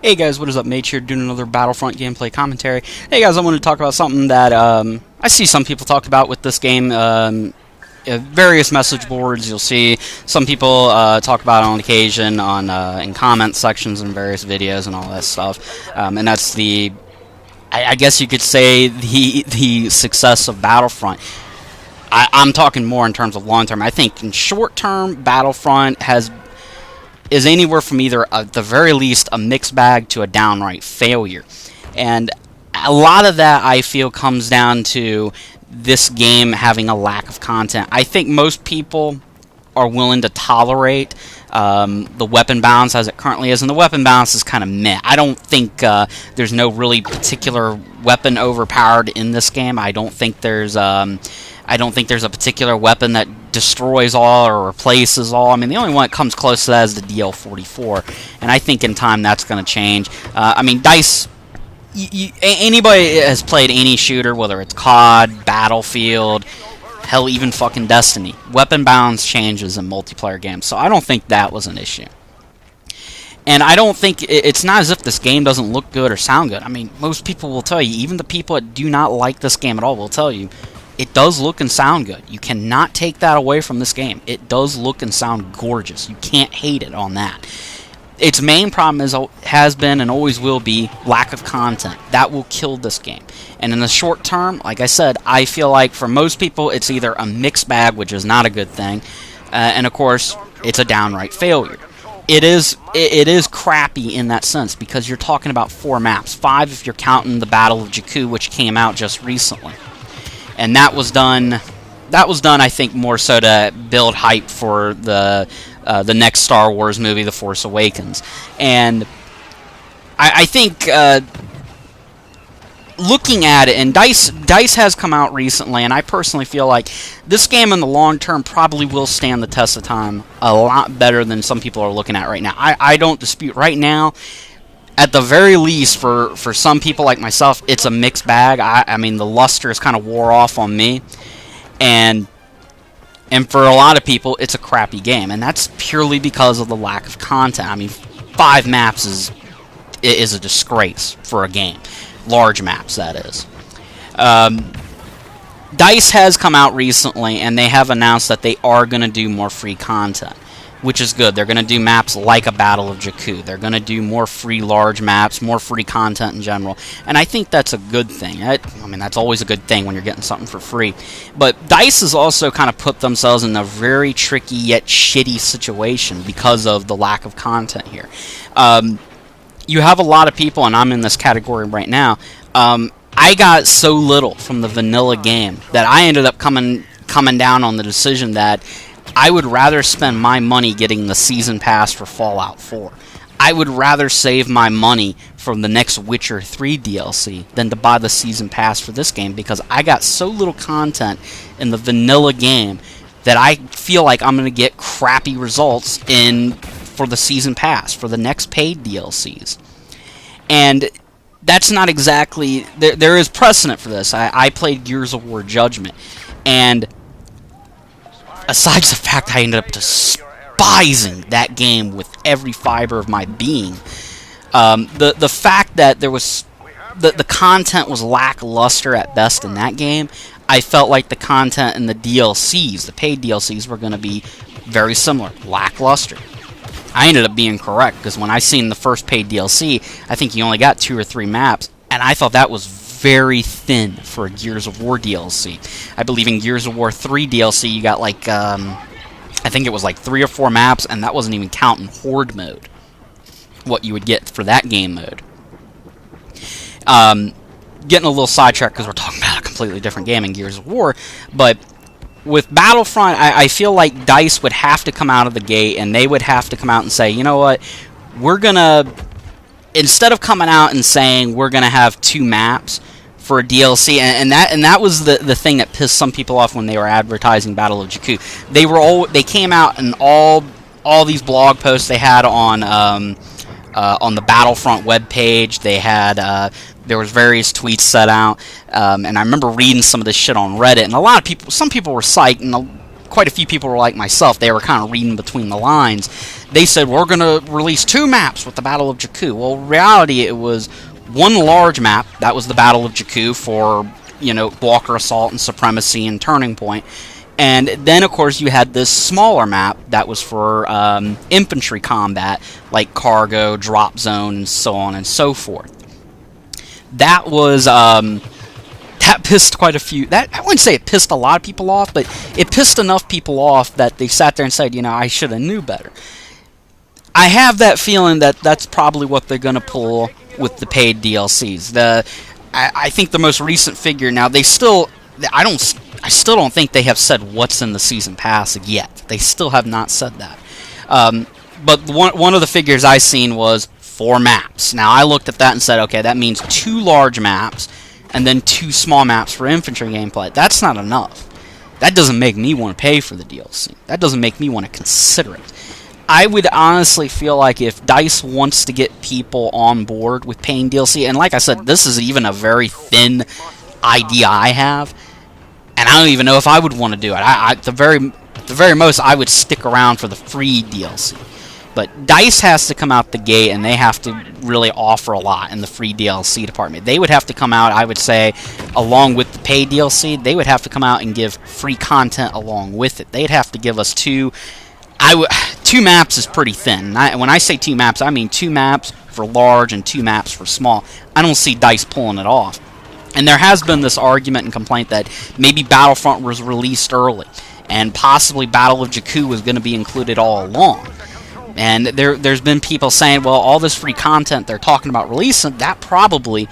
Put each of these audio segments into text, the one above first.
Hey guys, what is up? Mage here doing another Battlefront gameplay commentary. Hey guys, I want to talk about something that I see some people talk about with this game. Various message boards, you'll see some people talk about it on occasion on in comment sections and various videos and all that stuff. And that's I guess you could say the success of Battlefront. I'm talking more in terms of long term. I think in short term, Battlefront is anywhere from either, at the very least, a mixed bag to a downright failure. And a lot of that, I feel, comes down to this game having a lack of content. I think most people are willing to tolerate the weapon balance as it currently is, and the weapon balance is kind of meh. I don't think there's no really particular weapon overpowered in this game. I don't think there's a particular weapon that destroys all or replaces all. I mean, the only one that comes close to that is the DL-44, and I think in time that's going to change. I mean, DICE, anybody has played any shooter, whether it's COD, Battlefield, hell, even fucking Destiny, weapon balance changes in multiplayer games, so I don't think that was an issue. And I don't think it's not as if this game doesn't look good or sound good. I mean, most people will tell you, even the people that do not like this game at all will tell you, it does look and sound good. You cannot take that away from this game. It does look and sound gorgeous. You can't hate it on that. Its main problem has been and always will be lack of content. That will kill this game. And in the short term, like I said, I feel like for most people it's either a mixed bag, which is not a good thing, and of course it's a downright failure. It is crappy in that sense because you're talking about 4 maps, 5 if you're counting the Battle of Jakku, which came out just recently. And that was done, I think, more so to build hype for the next Star Wars movie, The Force Awakens. And I think looking at it, and DICE has come out recently, and I personally feel like this game in the long term probably will stand the test of time a lot better than some people are looking at right now. I don't dispute right now. At the very least, for some people like myself, it's a mixed bag. I mean, the luster has kind of wore off on me, and for a lot of people, it's a crappy game, and that's purely because of the lack of content. I mean, 5 maps is a disgrace for a game. Large maps, that is. DICE has come out recently, and they have announced that they are going to do more free content, which is good. They're going to do maps like a Battle of Jakku. They're going to do more free large maps, more free content in general. And I think that's a good thing. I mean, that's always a good thing when you're getting something for free. But DICE has also kind of put themselves in a very tricky yet shitty situation because of the lack of content here. You have a lot of people, and I'm in this category right now, I got so little from the vanilla game that I ended up coming down on the decision that I would rather spend my money getting the Season Pass for Fallout 4. I would rather save my money from the next Witcher 3 DLC than to buy the Season Pass for this game because I got so little content in the vanilla game that I feel like I'm going to get crappy results for the Season Pass, for the next paid DLCs. And that's not exactly... There is precedent for this. I played Gears of War Judgment, and aside from the fact I ended up despising that game with every fiber of my being, the fact that there was the content was lackluster at best in that game, I felt like the content in the DLCs, the paid DLCs, were going to be very similar, lackluster. I ended up being correct because when I seen the first paid DLC, I think you only got 2 or 3 maps, and I thought that was very thin for a Gears of War DLC. I believe in Gears of War 3 DLC you got like, I think it was like 3 or 4 maps, and that wasn't even counting Horde mode, what you would get for that game mode. Getting a little sidetracked because we're talking about a completely different game in Gears of War, but with Battlefront, I feel like DICE would have to come out of the gate, and they would have to come out and say, you know what, we're gonna, instead of coming out and saying we're gonna have 2 maps for a DLC, and that was the thing that pissed some people off when they were advertising Battle of Jakku. They came out and all these blog posts they had on the Battlefront webpage. They had there was various tweets set out, and I remember reading some of this shit on Reddit, and some people were psyched, and quite a few people were like myself. They were kind of reading between the lines, they said, we're going to release 2 maps with the Battle of Jakku. Well, in reality, it was one large map. That was the Battle of Jakku for, Walker Assault and Supremacy and Turning Point. And then, of course, you had this smaller map that was for infantry combat, like cargo, drop zone, and so on and so forth. That was... that pissed quite a few... I wouldn't say it pissed a lot of people off, but it pissed enough people off that they sat there and said, I should have knew better. I have that feeling that that's probably what they're going to pull with the paid DLCs. I think the most recent figure... Now, they still... I still don't think they have said what's in the Season Pass yet. They still have not said that. But one of the figures I seen was 4 maps. Now, I looked at that and said, okay, that means 2 large maps and then 2 small maps for infantry gameplay. That's not enough. That doesn't make me want to pay for the DLC. That doesn't make me want to consider it. I would honestly feel like if DICE wants to get people on board with paying DLC, and like I said, this is even a very thin idea I have, and I don't even know if I would want to do it. At the very most, I would stick around for the free DLC. But DICE has to come out the gate, and they have to really offer a lot in the free DLC department. They would have to come out, I would say, along with the paid DLC, they would have to come out and give free content along with it. They'd have to give us 2 maps is pretty thin. When I say 2 maps, I mean 2 maps for large and 2 maps for small. I don't see DICE pulling it off. And there has been this argument and complaint that maybe Battlefront was released early, and possibly Battle of Jakku was going to be included all along. And there's been people saying, well, all this free content they're talking about releasing, that probably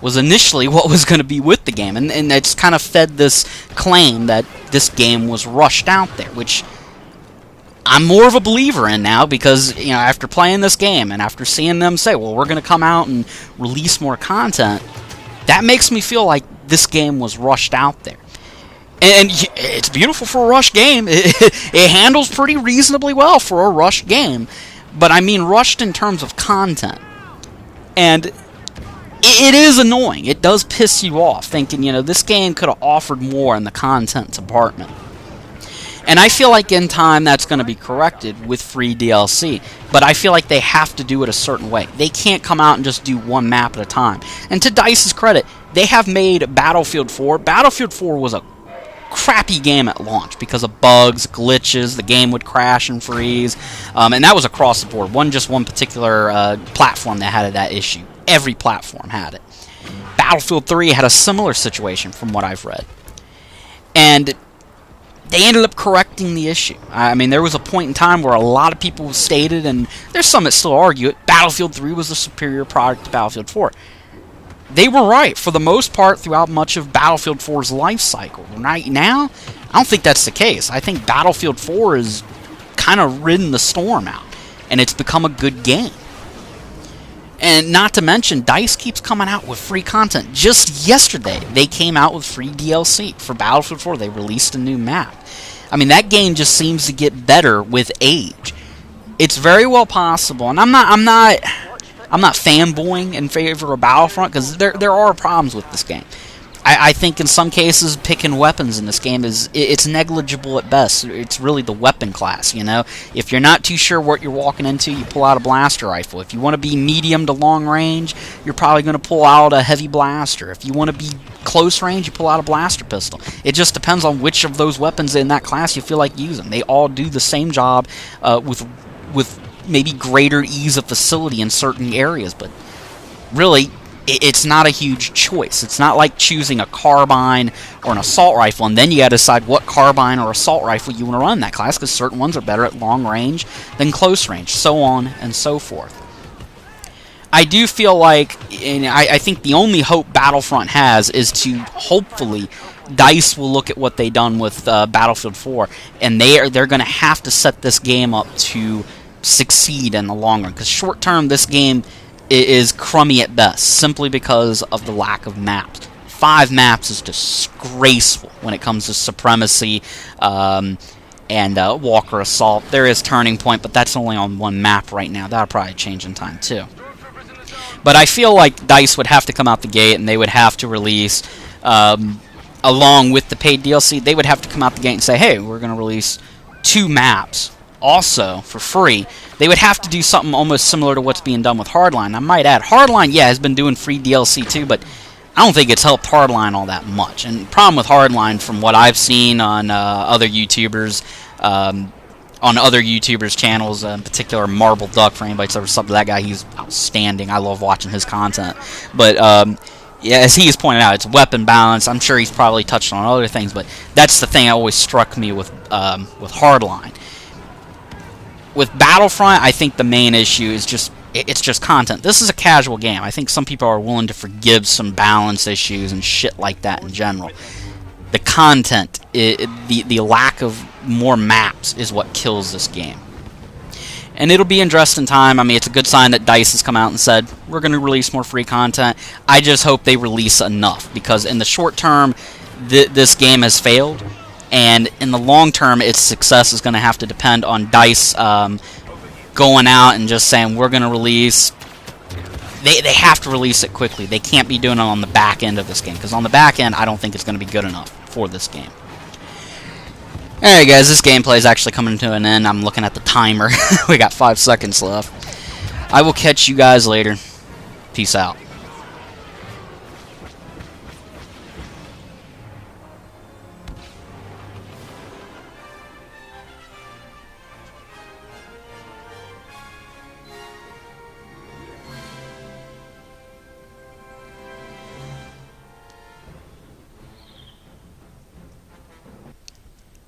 was initially what was going to be with the game. And it's kind of fed this claim that this game was rushed out there, which I'm more of a believer in now because, after playing this game and after seeing them say, well, we're going to come out and release more content, that makes me feel like this game was rushed out there. And it's beautiful for a rushed game. It handles pretty reasonably well for a rushed game. But I mean rushed in terms of content. And it is annoying. It does piss you off thinking, this game could have offered more in the content department. And I feel like in time that's going to be corrected with free DLC. But I feel like they have to do it a certain way. They can't come out and just do 1 map at a time. And to DICE's credit, they have made Battlefield 4. Battlefield 4 was a crappy game at launch because of bugs, glitches, the game would crash and freeze. And that was across the board. One particular platform that had that issue. Every platform had it. Battlefield 3 had a similar situation from what I've read. And they ended up correcting the issue. I mean, there was a point in time where a lot of people stated, and there's some that still argue it, Battlefield 3 was the superior product to Battlefield 4. They were right, for the most part, throughout much of Battlefield 4's life cycle. Right now, I don't think that's the case. I think Battlefield 4 has kind of ridden the storm out, and it's become a good game. And not to mention, DICE keeps coming out with free content. Just yesterday, they came out with free DLC for Battlefield 4. They released a new map. I mean, that game just seems to get better with age. It's very well possible, and I'm not fanboying in favor of Battlefront, because there are problems with this game. I think in some cases picking weapons in this game it's negligible at best. It's really the weapon class, If you're not too sure what you're walking into, you pull out a blaster rifle. If you want to be medium to long range, you're probably going to pull out a heavy blaster. If you want to be close range, you pull out a blaster pistol. It just depends on which of those weapons in that class you feel like using. They all do the same job with maybe greater ease of facility in certain areas, but really, it's not a huge choice. It's not like choosing a carbine or an assault rifle, and then you gotta decide what carbine or assault rifle you want to run in that class, because certain ones are better at long range than close range, so on and so forth. I do feel like, and I think the only hope Battlefront has is to hopefully DICE will look at what they've done with Battlefield 4, and they're going to have to set this game up to succeed in the long run, because short term this game is crummy at best, simply because of the lack of maps. 5 maps is disgraceful when it comes to Supremacy and Walker Assault. There is Turning Point, but that's only on 1 map right now. That'll probably change in time too. But I feel like DICE would have to come out the gate, and they would have to release, along with the paid DLC, they would have to come out the gate and say, hey, we're going to release 2 maps also for free, they would have to do something almost similar to what's being done with Hardline. I might add, Hardline, yeah, has been doing free DLC too, but I don't think it's helped Hardline all that much. And the problem with Hardline, from what I've seen on other YouTubers, on other YouTubers' channels, in particular Marble Duck, for anybody that's ever subbed to that guy, he's outstanding. I love watching his content. But yeah, as he has pointed out, it's weapon balance. I'm sure he's probably touched on other things, but that's the thing that always struck me with Hardline. With Battlefront, I think the main issue is it's just content. This is a casual game. I think some people are willing to forgive some balance issues and shit like that in general. The content, the lack of more maps is what kills this game. And it'll be interesting time. I mean, it's a good sign that DICE has come out and said, we're going to release more free content. I just hope they release enough, because in the short term, this game has failed. And in the long term, its success is going to have to depend on DICE going out and just saying, we're going to release. They have to release it quickly. They can't be doing it on the back end of this game, because on the back end, I don't think it's going to be good enough for this game. Alright guys, this gameplay is actually coming to an end. I'm looking at the timer. We got 5 seconds left. I will catch you guys later. Peace out.